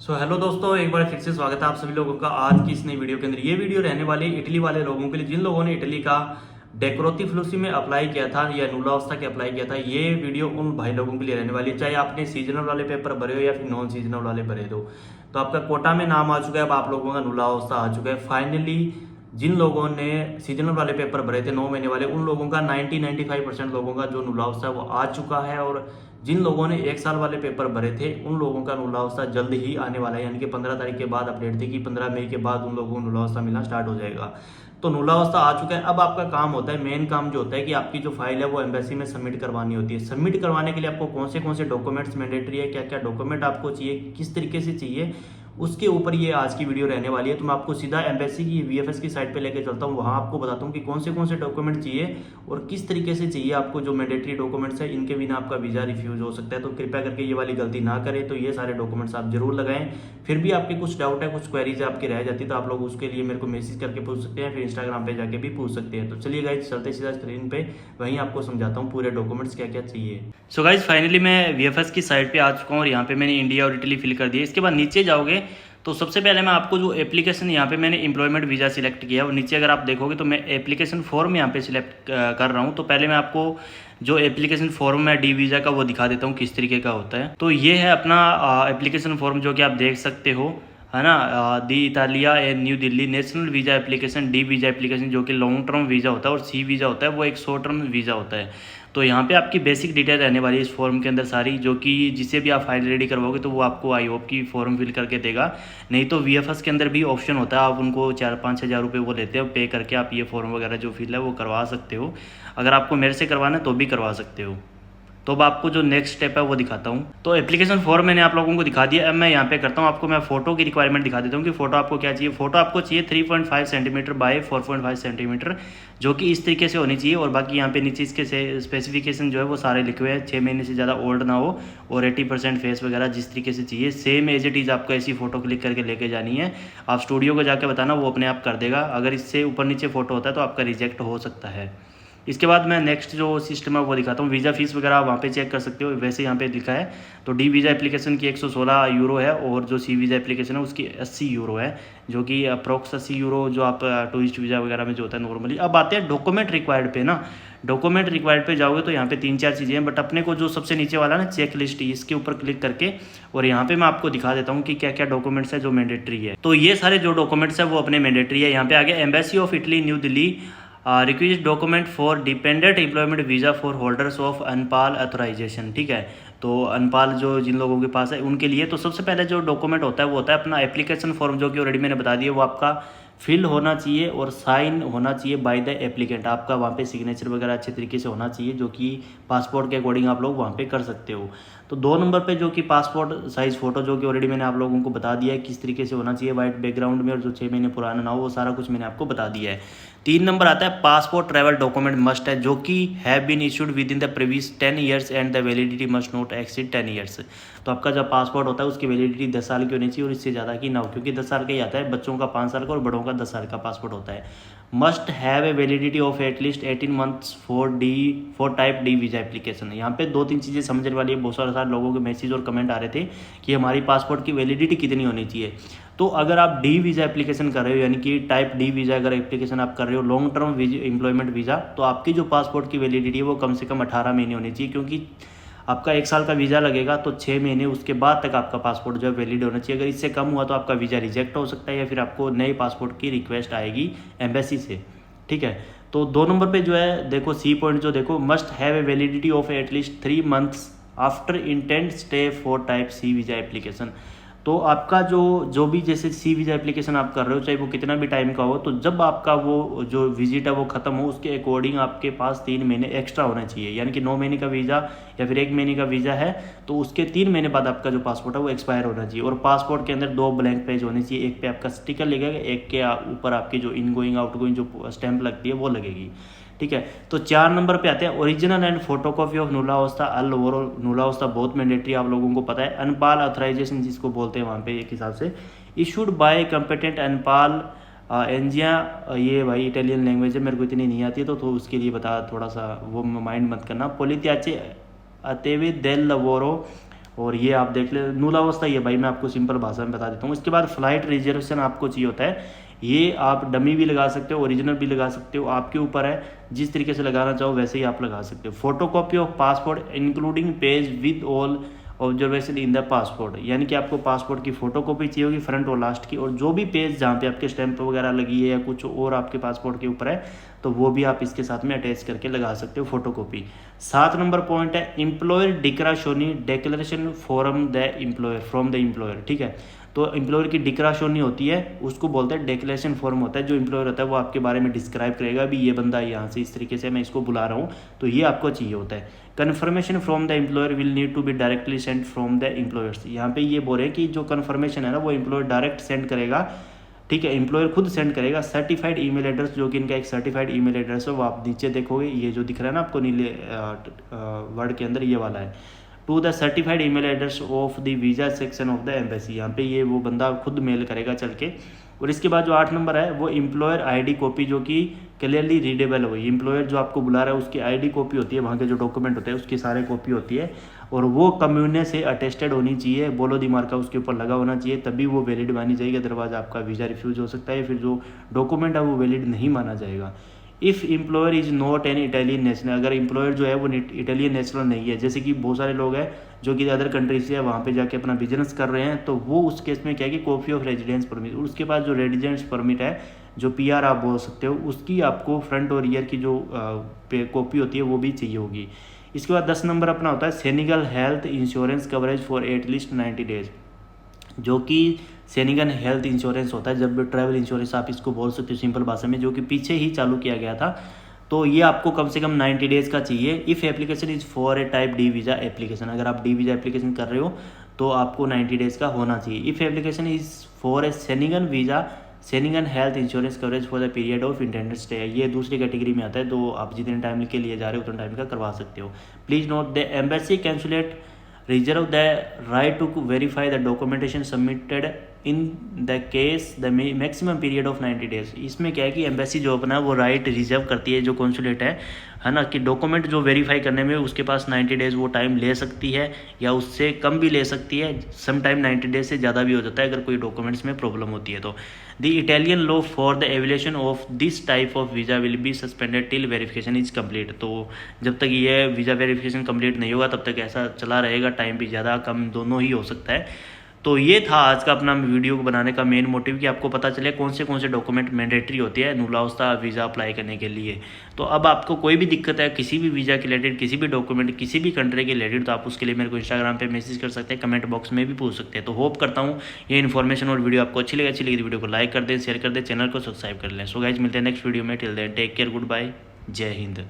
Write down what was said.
Hello दोस्तों, एक बार फिर से स्वागत है आप सभी लोगों का आज की इस नई वीडियो के अंदर। ये वीडियो रहने वाली इटली वाले लोगों के लिए, जिन लोगों ने इटली का डेक्रोती फ्लूसी में अप्लाई किया था या नुलावस्था के अप्लाई किया था। ये वीडियो उन भाई लोगों के लिए रहने वाली है, चाहे आपने सीजनल वाले पेपर भरे हो या फिर नॉन सीजनल वाले भरे हो। तो आपका कोटा में नाम आ चुका है, अब आप लोगों का नुलावस्था आ चुका है फाइनली। जिन लोगों ने सीजनल वाले पेपर भरे थे 9 महीने वाले, उन लोगों का 90-95% लोगों का जो नुलावस्था है वो आ चुका है। और जिन लोगों ने 1 साल वाले पेपर भरे थे उन लोगों का नुलावस्था जल्द ही आने वाला है, यानी कि 15 तारीख के बाद अपडेट थी कि 15 मई के बाद उन लोगों को नुलावस्था मिलना स्टार्ट हो जाएगा। तो नुलावस्था आ चुका है। अब आपका काम होता है, मेन काम जो होता है कि आपकी जो फाइल है वो एम्बेसी में सबमिट करवानी होती है। सबमिट करवाने के लिए आपको कौन से डॉक्यूमेंट्स मैंडेटरी है, क्या क्या डॉक्यूमेंट आपको चाहिए, किस तरीके से चाहिए, उसके ऊपर ये आज की वीडियो रहने वाली है। तो मैं आपको सीधा एम्बेसी की वीएफएस की साइट पे लेके चलता हूँ, वहाँ आपको बताता हूँ कि कौन से डॉक्यूमेंट चाहिए और किस तरीके से चाहिए आपको। जो मैंडेटरी डॉक्यूमेंट्स है इनके बिना आपका वीज़ा रिफ्यूज हो सकता है, तो कृपया करके ये वाली गलती ना करें। तो ये सारे डॉक्यूमेंट्स आप जरूर लगाएं। फिर भी आपके कुछ डाउट है, कुछ क्वेरीज आपकी रह जाती है, तो आप लोग उसके लिए मेरे को मैसेज करके पूछ सकते हैं, फिर इंस्टाग्राम पे जाके भी पूछ सकते हैं। तो चलिए गाइज चलते सीधा स्क्रीन पे, वहीं आपको समझाता हूँ पूरे डॉक्यूमेंट्स क्या क्या चाहिए। सो गाइज फाइनली मैं वीएफएस की साइट पे आ चुका हूँ और यहाँ पे मैंने इंडिया और इटली फिल कर दिया। इसके बाद नीचे जाओगे तो सबसे पहले मैं आपको जो एप्लीकेशन, यहाँ पे मैंने एम्प्लॉयमेंट वीज़ा सिलेक्ट किया और नीचे अगर आप देखोगे तो मैं एप्लीकेशन फॉर्म यहाँ पे सिलेक्ट कर रहा हूँ। तो पहले मैं आपको जो एप्लीकेशन फॉर्म है डी वीज़ा का वो दिखा देता हूँ किस तरीके का होता है। तो ये है अपना एप्लीकेशन फॉर्म जो कि आप देख सकते हो, है ना। The Italia and New Delhi national visa application, D visa application जो कि लॉन्ग टर्म वीज़ा होता है, और सी वीज़ा होता है वो एक शॉर्ट टर्म वीज़ा होता है। तो यहाँ पे आपकी बेसिक डिटेल रहने वाली है इस फॉर्म के अंदर सारी, जो कि जिसे भी आप फाइल रेडी करवाओगे तो वो आपको आई होप की फॉर्म फिल करके देगा। नहीं तो वीएफएस के अंदर भी ऑप्शन होता है, आप उनको 4-5 हज़ार रुपये वो लेते हो, पे करके आप ये फॉर्म वगैरह जो फिल है वो करवा सकते हो। अगर आपको मेरे से करवाना है तो भी करवा सकते हो। तो अब आपको जो नेक्स्ट स्टेप है वो दिखाता हूँ। तो एप्लीकेशन फॉर्म मैंने आप लोगों को दिखा दिया। अब मैं यहाँ पे करता हूँ, आपको मैं फोटो की रिक्वायरमेंट दिखा देता हूँ कि फोटो आपको क्या चाहिए। फोटो आपको चाहिए 3.5 सेंटीमीटर बाय 4.5 सेंटीमीटर, जो कि इस तरीके से होनी चाहिए। और बाकी यहाँ पे नीचे इसके स्पेसिफिकेशन जो है वो सारे लिखे हुए हैं, 6 महीने से ज़्यादा ओल्ड ना हो और 80% फेस वगैरह जिस तरीके से चाहिए सेम एज इट इज़ आपको ऐसी फोटो क्लिक करके लेके जानी है। आप स्टूडियो को जाके बताना, वो अपने आप कर देगा। अगर इससे ऊपर नीचे फोटो होता है तो आपका रिजेक्ट हो सकता है। इसके बाद मैं नेक्स्ट जो सिस्टम है वो दिखाता हूँ। वीज़ा फीस वगैरह आप वहाँ पे चेक कर सकते हो, वैसे यहाँ पे लिखा है। तो डी वीज़ा एप्लीकेशन की 116 यूरो है और जो सी वीज़ा एप्लीकेशन है उसकी 80 यूरो है, जो कि अप्रोक्स 80 यूरो जो आप टूरिस्ट वीज़ा वगैरह में जो होता है नॉर्मली। अब आते हैं डॉक्यूमेंट रिक्वायर्ड पे ना। डॉक्यूमेंट रिक्वायर्ड पे जाओगे तो यहाँ पे 3-4 चीज़ें हैं, बट अपने को जो सबसे नीचे वाला ना चेक लिस्ट, इसके ऊपर क्लिक करके और यहाँ पे मैं आपको दिखा देता हूँ कि क्या क्या डॉक्यूमेंट्स है जो मैंडेटरी है। तो ये सारे जो डॉक्यूमेंट्स है वो अपने मैंडेटरी है। यहाँ पे आगे embassy of Italy New Delhi requisite document for dependent employment visa for holders of अनपाल अथोराइजेशन। ठीक है, तो अनपाल जो जिन लोगों के पास है उनके लिए। तो सबसे पहले जो डॉक्यूमेंट होता है वो होता है अपना एप्लीकेशन फॉर्म, जो कि ऑलरेडी मैंने बता दिया, वो आपका फिल होना चाहिए और साइन होना चाहिए बाय द एप्लीकेंट। आपका वहाँ पे सिग्नेचर वगैरह अच्छे तरीके से होना चाहिए, जो कि पासपोर्ट के अकॉर्डिंग आप लोग वहाँ पे कर सकते हो। तो 2 नंबर पे जो कि पासपोर्ट साइज़ फ़ोटो, जो कि ऑलरेडी मैंने आप लोगों को बता दिया है किस तरीके से होना चाहिए, वाइट बैकग्राउंड में, और जो 6 महीने पुराना ना हो, वो सारा कुछ मैंने आपको बता दिया है। 3 नंबर आता है पासपोर्ट ट्रैवल डॉक्यूमेंट मस्ट है, जो कि have been issued within the previous 10 years and the validity must not exceed 10 years. तो आपका जो पासपोर्ट होता है उसकी वैलिडिटी 10 साल की होनी चाहिए और इससे ज़्यादा की ना हो, क्योंकि 10 साल का ही आता है, बच्चों का 5 साल का और बड़ों का 10 साल का पासपोर्ट होता है। Must have a validity of at least 18 months for type D visa application. यहाँ पे 2-3 चीज़ें समझने वाली है। बहुत सारे लोगों के मैसेज और कमेंट आ रहे थे कि हमारी पासपोर्ट की वैलिडिटी कितनी होनी चाहिए। तो अगर आप डी वीज़ा एप्लीकेशन कर रहे हो, यानी कि टाइप डी वीज़ा अगर एप्लीकेशन आप कर रहे हो, लॉन्ग टर्म एम्प्लॉयमेंट वीज़ा, तो आपकी जो पासपोर्ट की वैलिडिटी है वो कम से कम 18 महीने होनी चाहिए, क्योंकि आपका 1 साल का वीज़ा लगेगा तो 6 महीने उसके बाद तक आपका पासपोर्ट जो है वैलिड होना चाहिए। अगर इससे कम हुआ तो आपका वीज़ा रिजेक्ट हो सकता है या फिर आपको नए पासपोर्ट की रिक्वेस्ट आएगी एम्बेसी से। ठीक है, तो 2 नंबर पे जो है देखो सी पॉइंट जो देखो, must have a validity of at least 3 months after intent stay for type C visa application. तो आपका जो भी जैसे सी वीज़ा एप्लीकेशन आप कर रहे हो, चाहे वो कितना भी टाइम का हो, तो जब आपका वो जो विजिट है वो ख़त्म हो, उसके अकॉर्डिंग आपके पास 3 महीने एक्स्ट्रा होना चाहिए। यानी कि 9 महीने का वीज़ा या फिर 1 महीने का वीज़ा है तो उसके 3 महीने बाद आपका जो पासपोर्ट है वो एक्सपायर होना चाहिए। और पासपोर्ट के अंदर 2 ब्लैंक पेज होने चाहिए, एक पे आपका स्टिकर लगेगा, एक के ऊपर आपकी जो इन गोइंग आउट गोइंग जो स्टैंप लगती है वो लगेगी। ठीक है, तो 4 नंबर पे आते हैं ओरिजिनल एंड फोटोकॉपी ऑफ नुलावस्था अल ओवरऑल। नुलावस्था बहुत मैंडेटरी आप लोगों को पता है। अनपाल अथराइजेशन जिसको बोलते हैं वहाँ पे एक हिसाब से, इशूड बाय कंपिटेंट अनपाल एनजिया। ये भाई इटालियन लैंग्वेज है, मेरे को इतनी नहीं आती तो उसके लिए बता, थोड़ा सा वो माइंड मत करना। पोलितियाचे अतेवे देल लवोरो और ये आप देख ले, नूलावस्था ये भाई मैं आपको सिंपल भाषा में बता देता हूँ। इसके बाद फ्लाइट रिजर्वेशन आपको चाहिए होता है, ये आप डमी भी लगा सकते हो, ओरिजिनल भी लगा सकते हो, आपके ऊपर है, जिस तरीके से लगाना चाहो वैसे ही आप लगा सकते हो। Photocopy of passport including page with all observation in the passport, यानी कि आपको पासपोर्ट की फोटोकॉपी चाहिए होगी फ्रंट और लास्ट की, और जो भी पेज जहाँ पे आपके स्टैंप वगैरह लगी है या कुछ और आपके पासपोर्ट के ऊपर है तो वो भी आप इसके साथ में अटैच करके लगा सकते हो फोटोकॉपी। 7 नंबर पॉइंट है एम्प्लॉयर डिक्राशोनी डिक्लेरेशन फ्रॉम द एम्प्लॉयर, ठीक है। तो एम्प्लॉयर की डिक्राशोनी होती है, उसको बोलते हैं डिक्लेरेशन फॉर्म होता है। जो एम्प्लॉयर होता है वो आपके बारे में डिस्क्राइब करेगा भी ये बंदा यहाँ से इस तरीके से मैं इसको बुला रहा हूँ, तो ये आपको चाहिए होता है। Confirmation from the employer will need to be directly send from the employers, यहाँ पे ये बोल रहे हैं कि जो कन्फर्मेशन है ना वो एम्प्लॉयर डायरेक्ट सेंड करेगा, ठीक है, एम्प्लॉयर खुद सेंड करेगा। सर्टिफाइड ईमेल एड्रेस, जो कि इनका एक सर्टिफाइड ईमेल एड्रेस है, वो आप नीचे देखोगे, ये जो दिख रहा है ना आपको नीले वर्ड के अंदर, ये वाला है। To the certified email address of the visa section of the embassy, यहाँ पे ये वो बंदा खुद मेल करेगा चल के। और इसके बाद जो 8 नंबर है वो एम्प्लॉयर आईडी कॉपी, जो कि क्लियरली रीडेबल हो, एम्प्लॉयर जो आपको बुला रहा है उसकी आईडी कॉपी होती है, वहाँ के जो डॉक्यूमेंट होते हैं उसकी सारे कॉपी होती है, और वो कम्युने से अटेस्टेड होनी चाहिए, बोलो दी मार्का उसके ऊपर लगा होना चाहिए, तभी वो वैलिड मानी जाएगी, अदरवाइज आपका वीज़ा रिफ्यूज हो सकता है, फिर जो डॉक्यूमेंट है वो वैलिड नहीं माना जाएगा। If employer is not an Italian national, अगर एम्प्लॉयर जो है वो इटालियन नेशनल नहीं है, जैसे कि बहुत सारे लोग हैं जो कि अदर कंट्री से है, वहाँ पे जाके अपना बिजनेस कर रहे हैं, तो वो उस केस में क्या है कि कॉपी ऑफ रेजिडेंस परमिट, उसके पास जो रेजिडेंस परमिट है, जो PR आप बोल सकते हो, उसकी आपको फ्रंट और ईयर की जो कॉपी होती है वो भी चाहिए होगी। इसके बाद 10 नंबर अपना होता है Senegal health insurance coverage for at least 90 days, जो कि सेनेगल हेल्थ इंश्योरेंस होता है, जब ट्रैवल इंश्योरेंस आप इसको बोल सकते हो सिंपल भाषा में, जो कि पीछे ही चालू किया गया था। तो ये आपको कम से कम 90 डेज़ का चाहिए। If application is for a type D visa application, अगर आप डी वीज़ा एप्लीकेशन कर रहे हो तो आपको 90 डेज़ का होना चाहिए। If application is for a Senegal visa Senegal health insurance coverage for the period of intended stay, ये दूसरी कैटेगरी में आता है, तो आप जितने टाइम के लिए जा रहे हो उतने टाइम का करवा सकते हो। Please note the embassy consulate reserve the right to verify the documentation submitted in the case the maximum period of 90 days। इसमें क्या है कि एम्बेसी जो अपना वो राइट रिजर्व करती है, जो कॉन्सुलेट है ना, कि डॉक्यूमेंट जो वेरीफाई करने में उसके पास 90 डेज़ वो टाइम ले सकती है, या उससे कम भी ले सकती है, सम टाइम 90 डेज से ज़्यादा भी हो जाता है अगर कोई डॉक्यूमेंट्स में प्रॉब्लम होती है तो। The Italian law for the evaluation of this type of visa will be suspended till verification is complete, तो जब तक ये वीज़ा वेरिफिकेशन कम्प्लीट नहीं होगा तब तक ऐसा चला रहेगा, टाइम भी ज़्यादा कम दोनों ही हो सकता है। तो ये था आज का अपना वीडियो बनाने का मेन मोटिव, कि आपको पता चले कौन से डॉक्यूमेंट मैंडेटरी होती है नूलावस्था वीज़ा अप्लाई करने के लिए। तो अब आपको कोई भी दिक्कत है किसी भी वीज़ा के रिलेटेड, किसी भी डॉक्यूमेंट, किसी भी कंट्री के रिलेटेड, तो आप उसके लिए मेरे को इंस्टाग्राम पे मैसेज कर सकते हैं, कमेंट बॉक्स में भी पूछ सकते हैं। तो होप करता हूँ ये इन्फॉर्मेशन और वीडियो आपको अच्छी लगी तो वीडियो को लाइक कर दें, शेयर कर दें, चैनल को सब्सक्राइब कर लें। सो गाइस मिलते हैं नेक्स्ट वीडियो में, till then take care, goodbye, जय हिंद।